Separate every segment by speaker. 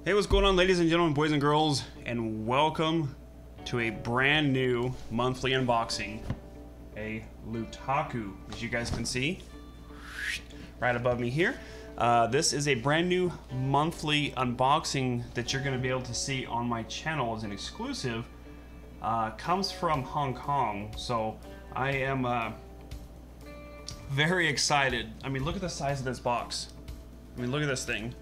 Speaker 1: Hey, what's going on, ladies and gentlemen, boys and girls, and welcome to a brand new monthly unboxing, a LOOTAKU, as you guys can see right above me here. This is a brand new monthly unboxing that you're going to be able to see on my channel as an exclusive. Comes from Hong Kong, so I am very excited. I mean, look at the size of this box. I mean, look at this thing.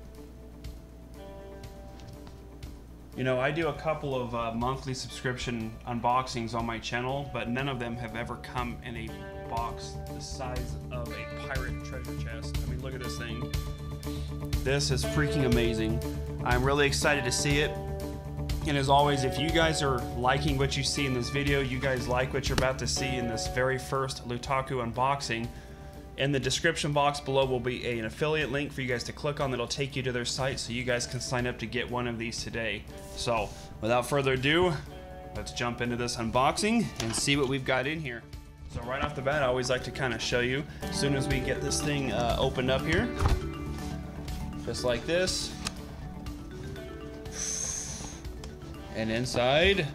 Speaker 1: You know, I do a couple of monthly subscription unboxings on my channel, but none of them have ever come in a box the size of a pirate treasure chest. I mean, look at this thing. This is freaking amazing. I'm really excited to see it. And as always, if you guys are liking what you see in this video, you guys like what you're about to see in this very first LOOTAKU unboxing, in the description box below will be an affiliate link for you guys to click on that'll take you to their site so you guys can sign up to get one of these today. So without further ado, let's jump into this unboxing and see what we've got in here. So right off the bat, I always like to kind of show you as soon as we get this thing opened up here. Just like this. And inside,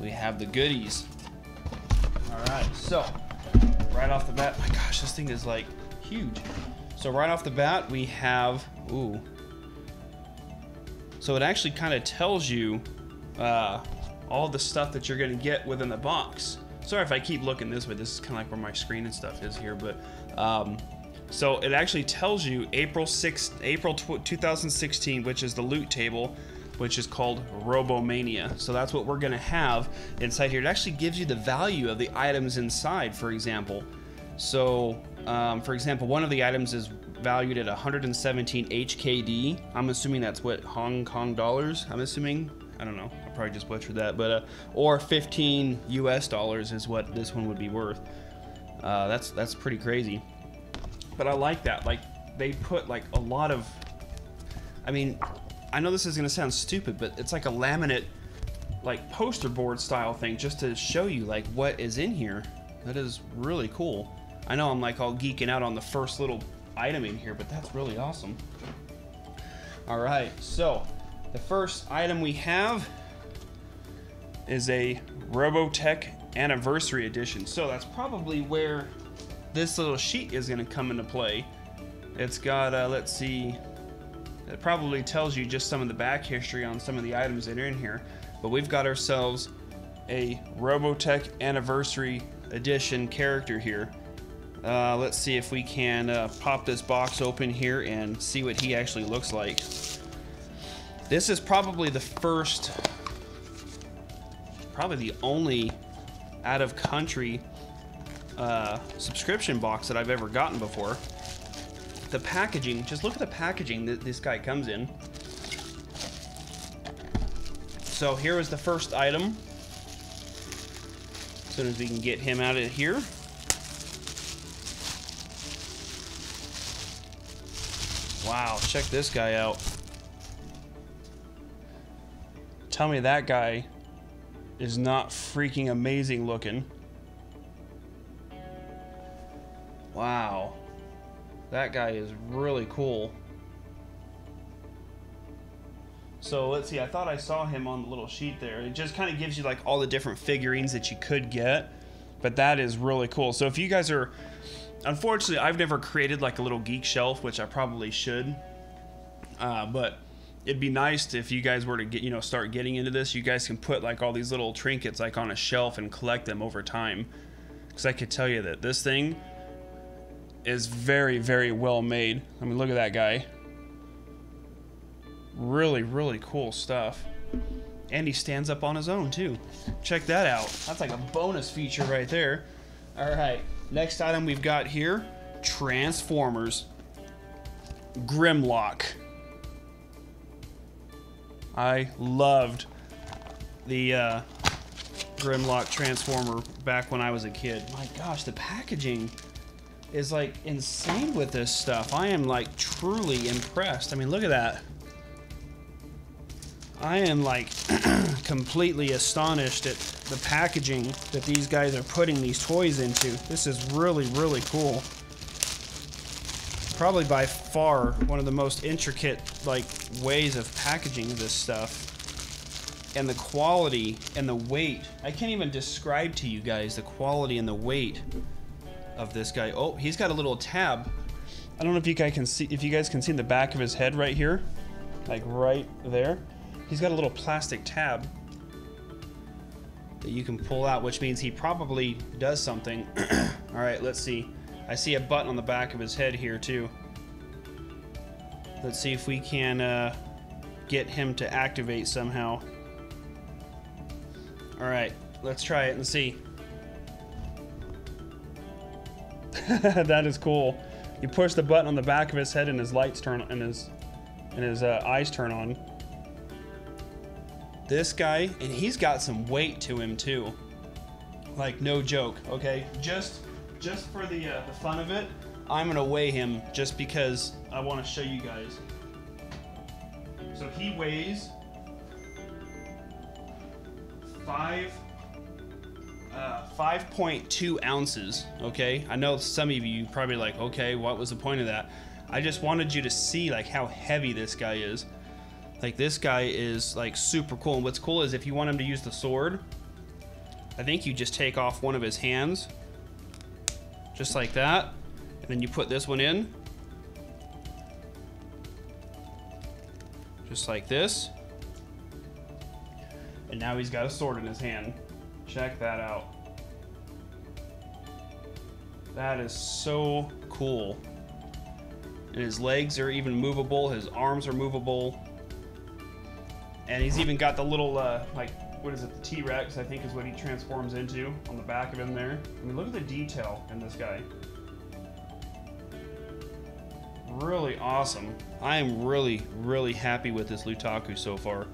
Speaker 1: we have the goodies. All right, so right off the bat, my gosh, this thing is like huge. So right off the bat, we have, ooh. So it actually kind of tells you all the stuff that you're gonna get within the box. Sorry if I keep looking this way, this is kind of like where my screen and stuff is here, but so it actually tells you April 2016, which is the loot table, which is called ROBOMANIA. So that's what we're gonna have inside here. It actually gives you the value of the items inside, for example. So, for example, one of the items is valued at 117 HKD. I'm assuming that's what, Hong Kong dollars, I'm assuming. I don't know, I probably just butchered that, but, or 15 US dollars is what this one would be worth. That's pretty crazy. But I like that, like, they put like a lot of, I mean, I know this is gonna sound stupid, but it's like a laminate, like poster board style thing, just to show you like what is in here. That is really cool. I know I'm like all geeking out on the first little item in here, but that's really awesome. All right, so the first item we have is a Robotech Anniversary Edition. So that's probably where this little sheet is gonna come into play. It's got, let's see, it probably tells you just some of the back history on some of the items that are in here, but we've got ourselves a Robotech Anniversary Edition character here. Let's see if we can pop this box open here and see what he actually looks like. This is probably the first, probably the only out-of-country subscription box that I've ever gotten before. The packaging, just look at the packaging that this guy comes in. So here is the first item. As soon as we can get him out of here. Wow, check this guy out. Tell me that guy is not freaking amazing looking. Wow. That guy is really cool. So let's see, I thought I saw him on the little sheet there. It just kind of gives you like all the different figurines that you could get, but that is really cool. So if you guys are, unfortunately, I've never created like a little geek shelf, which I probably should, but it'd be nice if you guys were to get, you know, start getting into this. You guys can put like all these little trinkets like on a shelf and collect them over time. Because I could tell you that this thing is very, very well made. I mean, look at that guy. Really, really cool stuff. And he stands up on his own too. Check that out. That's like a bonus feature right there. All right, next item we've got here, Transformers Grimlock. I loved the Grimlock Transformer back when I was a kid. My gosh, the packaging is like insane with this stuff. I am like truly impressed. I mean, look at that. I am like completely astonished at the packaging that these guys are putting these toys into. This is really, really cool. Probably by far one of the most intricate like ways of packaging this stuff. And the quality and the weight. I can't even describe to you guys the quality and the weight of this guy. Oh, he's got a little tab. I don't know if you guys can see, in the back of his head right here, like right there. He's got a little plastic tab that you can pull out, which means he probably does something. All right, let's see. I see a button on the back of his head here too. Let's see if we can get him to activate somehow. All right, let's try it and see. That is cool. You push the button on the back of his head and his lights turn and his eyes turn on. This guy, and he's got some weight to him too. Like no joke. Okay, just for the fun of it, I'm gonna weigh him just because I want to show you guys. So he weighs 5.2 ounces. Okay, I know some of you probably like, okay, what was the point of that? I just wanted you to see like how heavy this guy is. Like this guy is like super cool. And what's cool is if you want him to use the sword, I think you just take off one of his hands, just like that, and then you put this one in, just like this, and now he's got a sword in his hand. Check that out. That is so cool. And his legs are even movable, his arms are movable, and he's even got the little like, what is it, the T-Rex I think is what he transforms into on the back of him there. I mean, look at the detail in this guy. Really awesome. I am really happy with this Lootaku so far.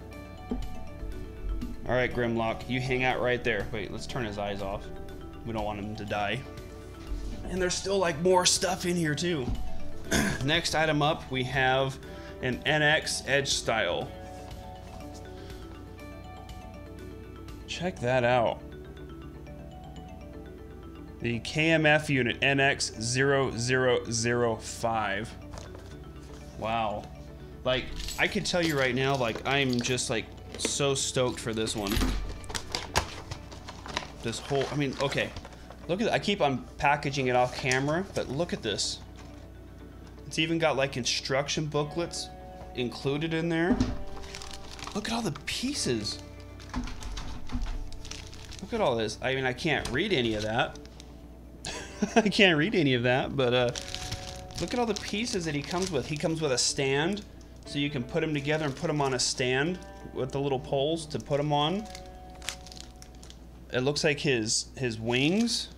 Speaker 1: All right, Grimlock, you hang out right there. Wait, let's turn his eyes off. We don't want him to die. And there's still like more stuff in here too. Next item up, we have an NX Edge Style. Check that out. The KMF unit NX0005. Wow. Like, I could tell you right now, like, I'm just like so stoked for this one. This whole, I mean, okay. Look at, I keep on packaging it off camera, but look at this. It's even got like instruction booklets included in there. Look at all the pieces. Look at all this. I mean, I can't read any of that. I can't read any of that, but look at all the pieces that he comes with. He comes with a stand, so you can put them together and put them on a stand with the little poles to put them on. It looks like his wings.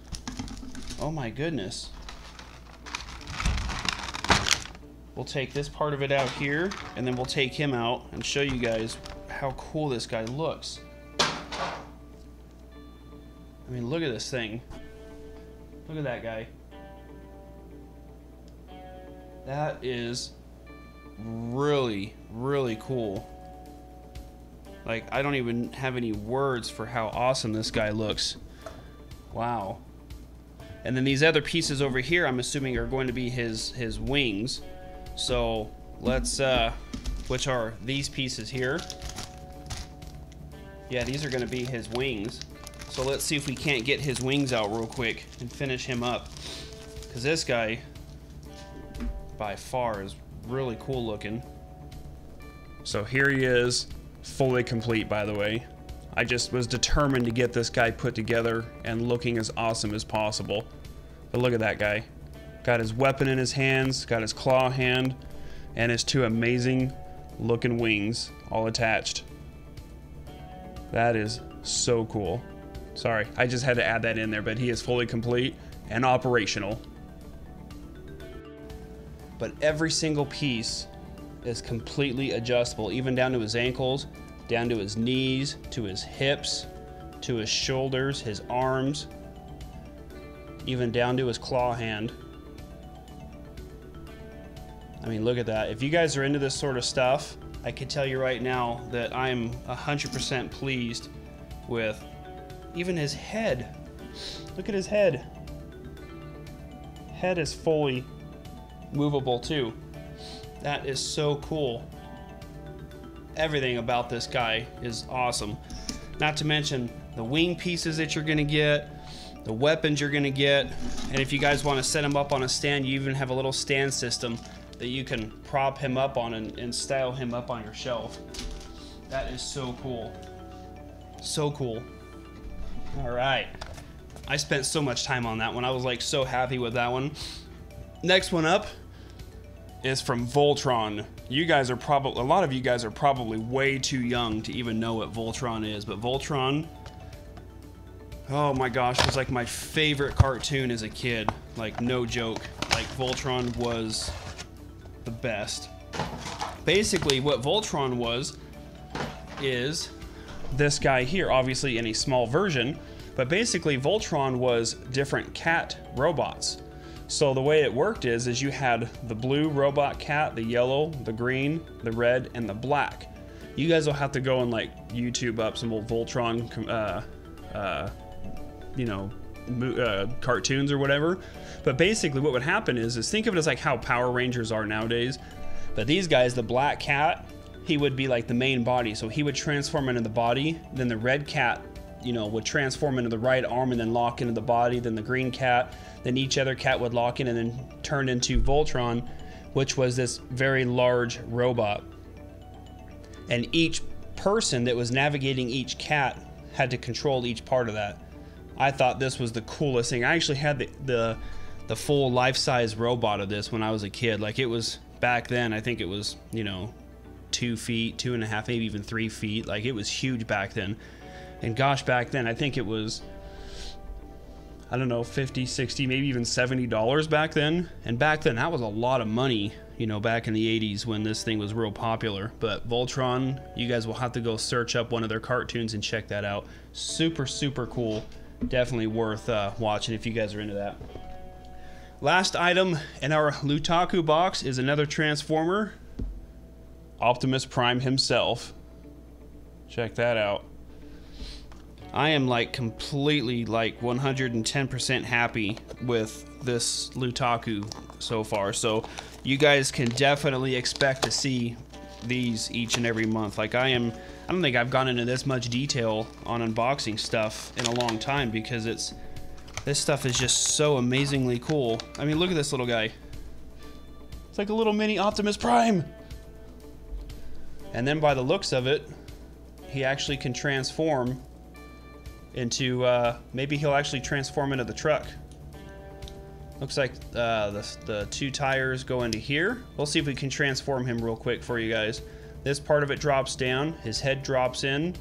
Speaker 1: Oh my goodness. We'll take this part of it out here, and then we'll take him out and show you guys how cool this guy looks. I mean, look at this thing. Look at that guy. That is really cool. Like, I don't even have any words for how awesome this guy looks. Wow. And then these other pieces over here, I'm assuming are going to be his wings. So let's, which are these pieces here. Yeah, these are going to be his wings. So let's see if we can't get his wings out real quick and finish him up. Because this guy, by far, is really cool looking. So here he is, fully complete, by the way. I just was determined to get this guy put together and looking as awesome as possible. But look at that guy. Got his weapon in his hands, got his claw hand, and his two amazing looking wings all attached. That is so cool. Sorry, I just had to add that in there, but he is fully complete and operational. But every single piece is completely adjustable, even down to his ankles, down to his knees, to his hips, to his shoulders, his arms, even down to his claw hand. I mean, look at that. If you guys are into this sort of stuff, I can tell you right now that I'm 100% pleased with even his head. Look at his head. Head is fully movable too. That is so cool. Everything about this guy is awesome. Not to mention the wing pieces that you're gonna get, the weapons you're gonna get, and if you guys want to set him up on a stand, you even have a little stand system that you can prop him up on and style him up on your shelf. That is so cool. So cool. All right. I spent so much time on that one. I was like so happy with that one. Next one up is from Voltron. You guys are probably, a lot of you guys are probably way too young to even know what Voltron is, but Voltron, oh my gosh, it was like my favorite cartoon as a kid. Like, no joke. Like, Voltron was the best. Basically, what Voltron was is this guy here, obviously in a small version, but basically Voltron was different cat robots. So the way it worked is you had the blue robot cat, the yellow, the green, the red, and the black. You guys will have to go and like YouTube up some old Voltron, you know, cartoons or whatever. But basically what would happen is think of it as like how Power Rangers are nowadays. But these guys, the black cat, he would be like the main body. So he would transform into the body. Then the red cat, you know, would transform into the right arm and then lock into the body. Then the green cat, then each other cat would lock in and then turn into Voltron, which was this very large robot. And each person that was navigating each cat had to control each part of that. I thought this was the coolest thing. I actually had the full life-size robot of this when I was a kid. Like, it was back then, I think it was, you know, 2 feet, 2.5, maybe even 3 feet. Like, it was huge back then. And gosh, back then, I think it was, I don't know, 50, 60, maybe even $70 back then. And back then, that was a lot of money, you know, back in the 80s when this thing was real popular. But Voltron, you guys will have to go search up one of their cartoons and check that out. Super, super cool. Definitely worth watching if you guys are into that. Last item in our LOOTAKU box is another Transformer, Optimus Prime himself. Check that out. I am like completely like 110% happy with this LOOTAKU so far. So you guys can definitely expect to see these each and every month. Like, I don't think I've gone into this much detail on unboxing stuff in a long time because this stuff is just so amazingly cool. I mean, look at this little guy. It's like a little mini Optimus Prime. And then by the looks of it, he actually can transform into, maybe he'll actually transform into the truck. Looks like the 2 tires go into here. We'll see if we can transform him real quick for you guys. This part of it drops down, his head drops in,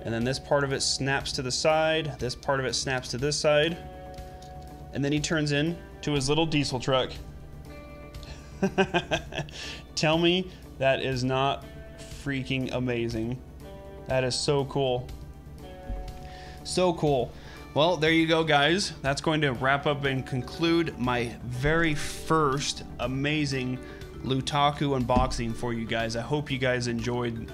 Speaker 1: and then this part of it snaps to the side, this part of it snaps to this side, and then he turns in to his little diesel truck. Tell me that is not freaking amazing. That is so cool. So cool. Well, there you go, guys. That's going to wrap up and conclude my very first amazing LOOTAKU unboxing for you guys. I hope you guys enjoyed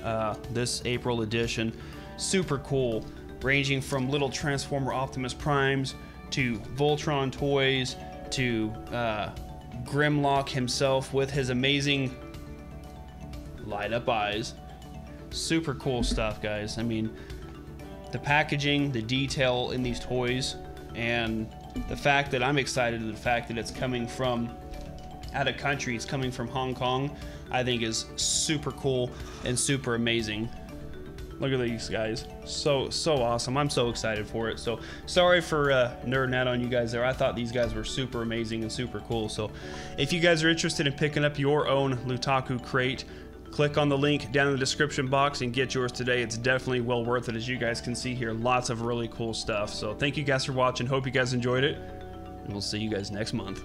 Speaker 1: this April edition. Super cool, ranging from little Transformer Optimus Primes to Voltron toys to Grimlock himself with his amazing light up eyes. Super cool stuff, guys. I mean, the packaging, the detail in these toys, and the fact that I'm excited, the fact that it's coming from out of country, it's coming from Hong Kong, I think is super cool and super amazing. Look at these guys. So awesome. I'm so excited for it. So sorry for nerding out on you guys there. I thought these guys were super amazing and super cool. So if you guys are interested in picking up your own LOOTAKU crate, click on the link down in the description box and get yours today. It's definitely well worth it. As you guys can see here, lots of really cool stuff. So thank you guys for watching. Hope you guys enjoyed it, and we'll see you guys next month.